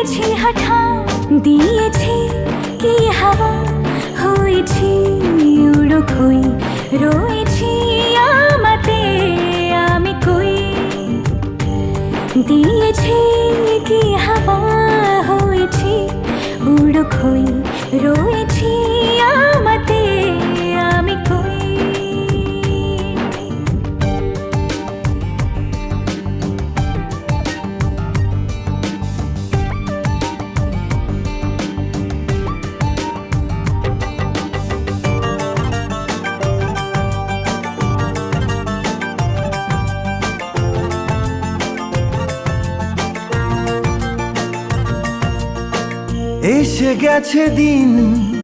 দিয়েছি হঠাৎ, দিয়েছি কি হাওয়া, হয়েছি উড়ো খই, রয়েছি আমাতে আমি কই। দিয়েছি কি হাওয়া, হয়েছি উড়ো খই, রয়েছি আমাতে আমি কই। এসে গেছে দিন